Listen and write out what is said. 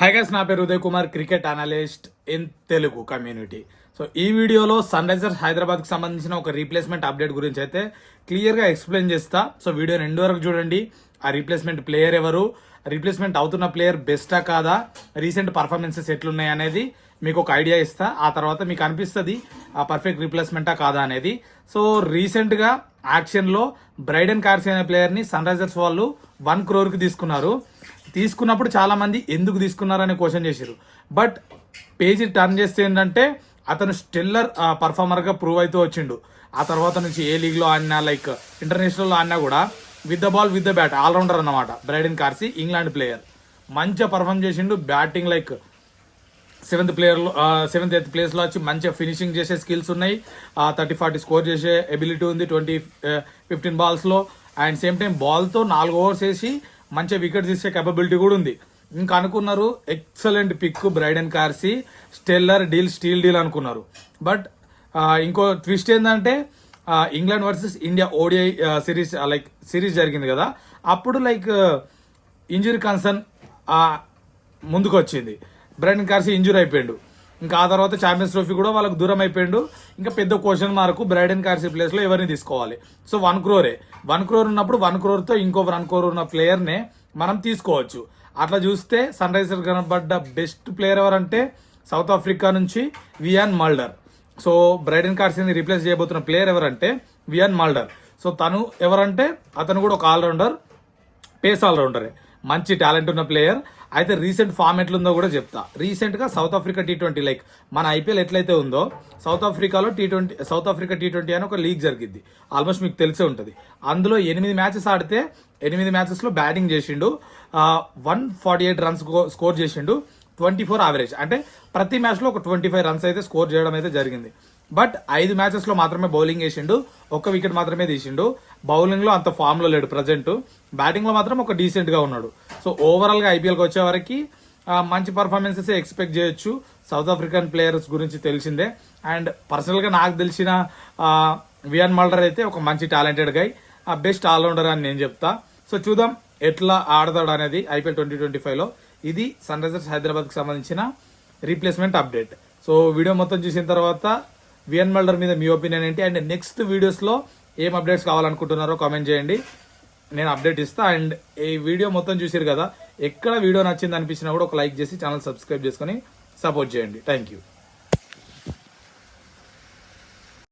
Hi guys, నా పేరు Uday Kumar, cricket analyst in Telugu community. So ఈ వీడియోలో సన్ రైజర్స్ హైదరాబాద్కి సంబంధించిన ఒక రీప్లేస్మెంట్ అప్డేట్ గురించి అయితే క్లియర్గా ఎక్స్ప్లెయిన్ చేస్తా. సో వీడియోని ఎండ్ వరకు చూడండి. ఆ రీప్లేస్మెంట్ ప్లేయర్ ఎవరు, రీప్లేస్మెంట్ అవుతున్న ప్లేయర్ బెస్టా కాదా, రీసెంట్ పర్ఫార్మెన్సెస్ ఎట్లున్నాయి అనేది మీకు ఒక ఐడియా ఇస్తా. ఆ తర్వాత మీకు అనిపిస్తుంది ఆ పర్ఫెక్ట్ రీప్లేస్మెంటా కాదా అనేది. సో రీసెంట్గా యాక్షన్లో బ్రైడెన్ కార్సీ అనే ప్లేయర్ని సన్ రైజర్స్ వాళ్ళు 1 crore తీసుకున్నప్పుడు చాలా మంది ఎందుకు తీసుకున్నారని క్వశ్చన్ చేశారు. బట్ పేజీ టర్న్ చేస్తే ఏంటంటే అతను స్టెల్లర్ పర్ఫార్మర్గా ప్రూవ్ అవుతూ వచ్చిండు. ఆ తర్వాత నుంచి ఏ లీగ్లో ఆడినా, లైక్ ఇంటర్నేషనల్లో ఆడినా కూడా with the ball with the bat all rounder అన్నమాట. బ్రైడెన్ కార్సీ ఇంగ్లాండ్ ప్లేయర్ మంచిగా పర్ఫామ్ చేసిండు. బ్యాటింగ్ లైక్ 7th ప్లేస్లో వచ్చి మంచిగా ఫినిషింగ్ చేసే స్కిల్స్ ఉన్నాయి. 30-40 స్కోర్ చేసే ఎబిలిటీ ఉంది 15 balls. అండ్ సేమ్ టైం బాల్తో 4 overs వేసి మంచిగా వికెట్ తీసే కేపబిలిటీ కూడా ఉంది. ఇంకా అనుకున్నారు excellent pick Brydon Carse, steal deal అనుకున్నారు. బట్ ఇంకో ట్విస్ట్ ఏంటంటే England versus India ODI series జరిగింది కదా, అప్పుడు ఇంజురీ కన్సర్న్ ముందుకు వచ్చింది. బ్రైడెన్ కార్సీ ఇంజూరీ అయిపోయాడు. ఇంకా ఆ తర్వాత ఛాంపియన్స్ ట్రోఫీ కూడా వాళ్ళకు దూరం అయిపోయాడు. ఇంకా పెద్ద క్వశ్చన్ మార్కు బ్రైడెన్ కార్సీ ప్లేస్లో ఎవరిని తీసుకోవాలి. సో 1 crore ఉన్నప్పుడు 1 crore ఇంకో 1 crore ఉన్న ప్లేయర్నే మనం తీసుకోవచ్చు. అట్లా చూస్తే సన్ రైజర్స్ కనబడ్డ బెస్ట్ ప్లేయర్ ఎవరంటే సౌత్ ఆఫ్రికా నుంచి వియాన్ మల్డర్. సో బ్రైడెన్ కార్సీని రీప్లేస్ చేయబోతున్న ప్లేయర్ ఎవరంటే వియాన్ మల్డర్. సో తను ఎవరంటే అతను కూడా ఒక ఆల్రౌండర్, పేస్ ఆల్రౌండరే, మంచి టాలెంట్ ఉన్న ప్లేయర్. అయితే రీసెంట్ ఫామ్ ఎట్లుందో కూడా చెప్తా. రీసెంట్గా సౌత్ ఆఫ్రికా T20 లైక్ మన IPL ఎట్లయితే ఉందో, సౌత్ ఆఫ్రికా T20 అని ఒక లీగ్ జరిగింది. ఆల్మోస్ట్ మీకు తెలిసే ఉంటుంది. అందులో 8 మ్యాచెస్ ఆడితే 8 మ్యాచెస్లో బ్యాటింగ్ చేసిండు, 148 runs స్కోర్ చేసిండు, 24 average. అంటే ప్రతి మ్యాచ్లో ఒక 25 runs అయితే స్కోర్ చేయడం అయితే జరిగింది. బట్ 5 మ్యాచెస్లో మాత్రమే బౌలింగ్ వేసిండు, 1 వికెట్ మాత్రమే తీసిండు. బౌలింగ్లో అంత ఫామ్లో లేడు ప్రజెంట్, బ్యాటింగ్లో మాత్రం ఒక డీసెంట్గా ఉన్నాడు. సో ఓవరాల్గా IPLకి వచ్చే వరకు మంచి పర్ఫార్మెన్సెస్ ఎక్స్పెక్ట్ చేయొచ్చు. సౌత్ ఆఫ్రికన్ ప్లేయర్స్ గురించి తెలిసిందే. అండ్ పర్సనల్గా నాకు తెలిసిన వియాన్ మల్డర్ అయితే ఒక మంచి టాలెంటెడ్ గై, బెస్ట్ ఆల్రౌండర్ అని నేను చెప్తా. సో చూద్దాం ఎట్లా ఆడతాడు అనేది IPL 2025లో. ఇది సన్ రైజర్స్ హైదరాబాద్కి సంబంధించిన రీప్లేస్మెంట్ అప్డేట్. సో వీడియో మొత్తం చూసిన తర్వాత వియాన్ మల్డర్ మీద మీ ఒపీనియన్ ఏంటి, అండ్ నెక్స్ట్ వీడియోస్లో ఏం అప్డేట్స్ కావాలనుకుంటున్నారో కామెంట్ చేయండి, నేను అప్డేట్ ఇస్తా. అండ్ ఈ వీడియో మొత్తం చూసారు కదా, ఎక్కడ వీడియో నచ్చింది అనిపించినా కూడా ఒక లైక్ చేసి ఛానల్ సబ్స్క్రైబ్ చేసుకొని సపోర్ట్ చేయండి. Thank you.